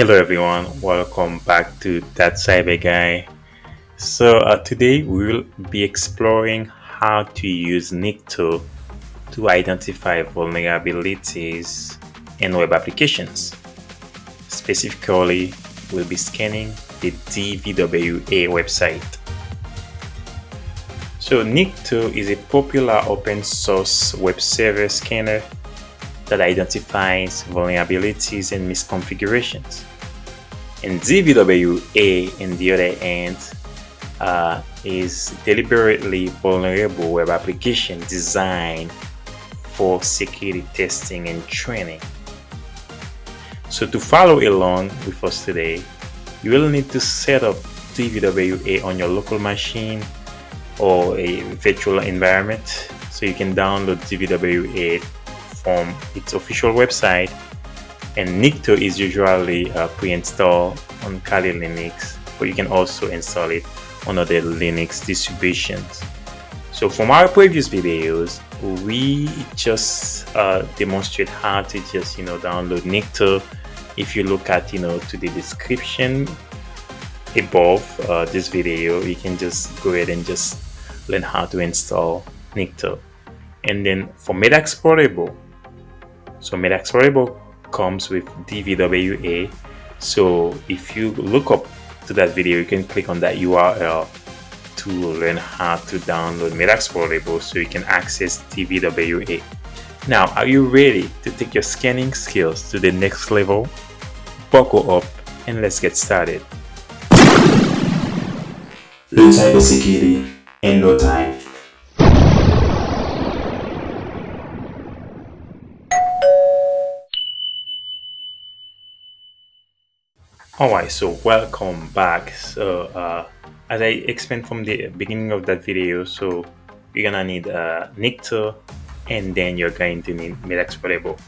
Hello everyone, welcome back to That Cyber Guy. Today we will be exploring how to use Nikto to identify vulnerabilities in web applications. Specifically, we'll be scanning the DVWA website. So Nikto is a popular open source web server scanner that identifies vulnerabilities and misconfigurations. And DVWA, in the other hand, is deliberately vulnerable web application designed for security testing and training. So to follow along with us today, you will need to set up DVWA on your local machine or a virtual environment. So you can download DVWA from its official website, and Nikto is usually pre-installed on Kali Linux, but you can also install it on other Linux distributions. So from our previous videos, we just demonstrate how to just download Nikto. If you look at to the description above this video, you can just go ahead and just learn how to install Nikto. And then for MetaXplorable, so MetaXplorable comes with DVWA. So if you look up to that video, you can click on that URL to learn how to download MetaXplorable so you can access DVWA. Now, are you ready to take your scanning skills to the next level? Buckle up and let's get started. Learn cybersecurity in no time. Alright, so welcome back. As I explained from the beginning of that video, so you're gonna need Nikto, and then you're going to need MetaXplorable.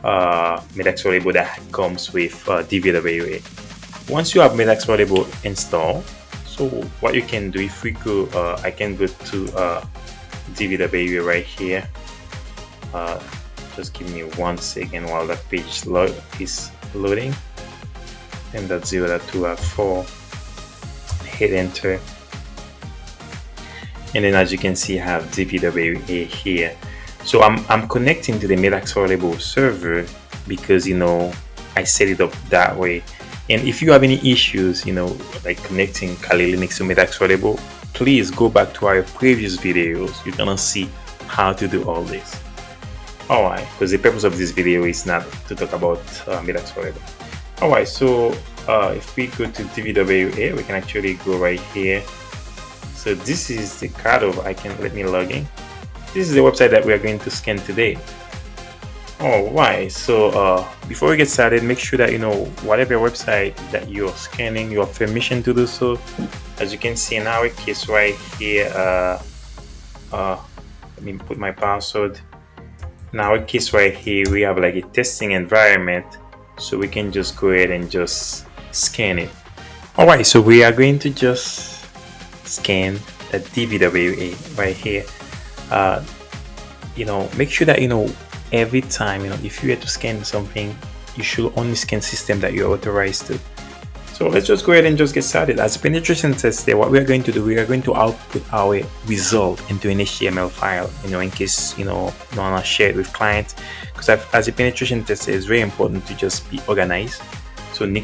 MetaXplorable that comes with DVWA. Once you have MetaXplorable installed, so what you can do, if we go, I can go to DVWA right here. Just give me 1 second while that page is loading. And that's 0.2.4, hit enter, and then as you can see I have DVWA here. So I'm connecting to the MetaXplorable server because I set it up that way. And if you have any issues like connecting Kali Linux to MetaXplorable, please go back to our previous videos. You're gonna see how to do all this. Alright, because the purpose of this video is not to talk about MetaXplorable. Alright, so if we go to DVWA, we can actually go right here. So this is the card of let me log in. This is the website that we are going to scan today. Alright, so before we get started, make sure that whatever website that you're scanning, you have permission to do so. As you can see in our case right here, let me put my password. In our case right here, we have like a testing environment, so we can just go ahead and just scan it. Alright, so we are going to just scan the DVWA right here. Make sure that every time if you had to scan something, you should only scan system that you're authorized to. So let's just go ahead and just get started. As a penetration tester, what we are going to do, we are going to output our result into an HTML file, in case you don't want to share it with clients, because as a penetration tester, it's very important to just be organized. So with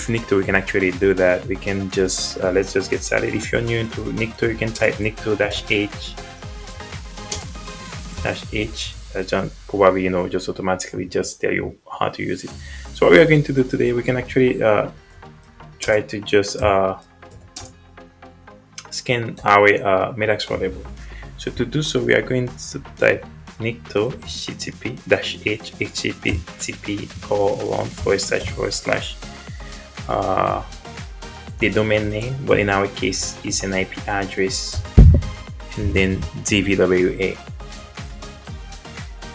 Nikto we can actually do that. We can just let's just get started. If you're new to Nikto, you can type Nikto-H probably just automatically just tell you how to use it. So what we are going to do today, we can actually try to just scan our MetaXplorable. So to do so, we are going to type Nikto http://http:// the domain name, but in our case is an IP address, and then DVWA,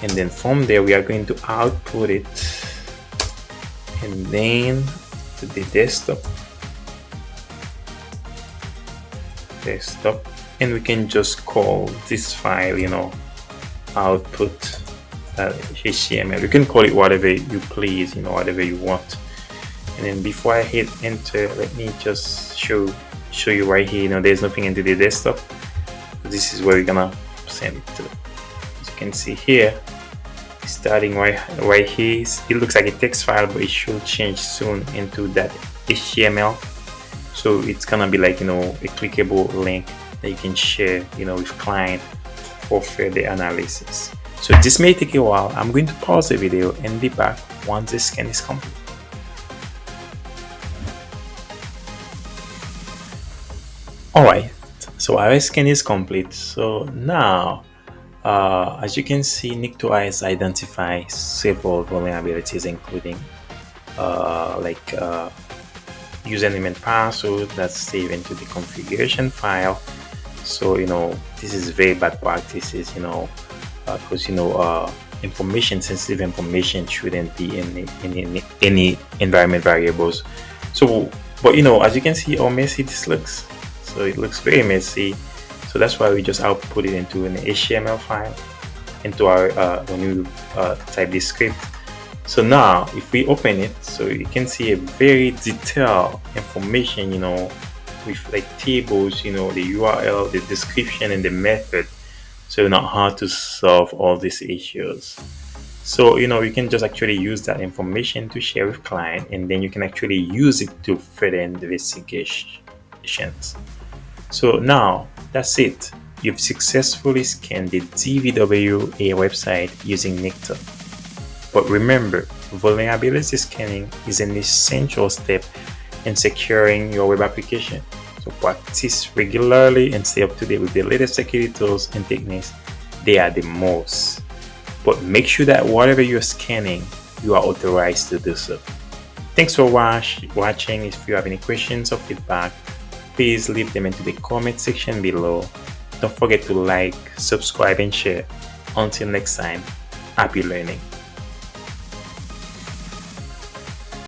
and then from there we are going to output it, and then to the desktop, and we can just call this file output HTML. You can call it whatever you please, whatever you want. And then before I hit enter, let me just show you right here. There's nothing into the desktop. This is where we're gonna send it to. As you can see here, starting right here, it looks like a text file, but it should change soon into that HTML. So it's gonna be like a clickable link that you can share with client for further analysis. So this may take a while. I'm going to pause the video and be back once the scan is complete. Alright, so our scan is complete. So now, as you can see, Nikto has identified several vulnerabilities, including username and password that's saved into the configuration file. So this is very bad practices, because sensitive information shouldn't be in any environment variables. So, but as you can see how messy this looks. So it looks very messy. So that's why we just output it into an HTML file into our when you type this script. So now if we open it, so you can see a very detailed information, with like tables, the URL, the description, and the method. So you know how to solve all these issues. So you can just actually use that information to share with client, and then you can actually use it to further investigations. So now that's it. You've successfully scanned the DVWA website using Nikto. But remember, vulnerability scanning is an essential step in securing your web application. So practice regularly and stay up to date with the latest security tools and techniques. They are the most. But make sure that whatever you're scanning, you are authorized to do so. Thanks for watching. If you have any questions or feedback, please leave them into the comment section below. Don't forget to like, subscribe, and share. Until next time, happy learning.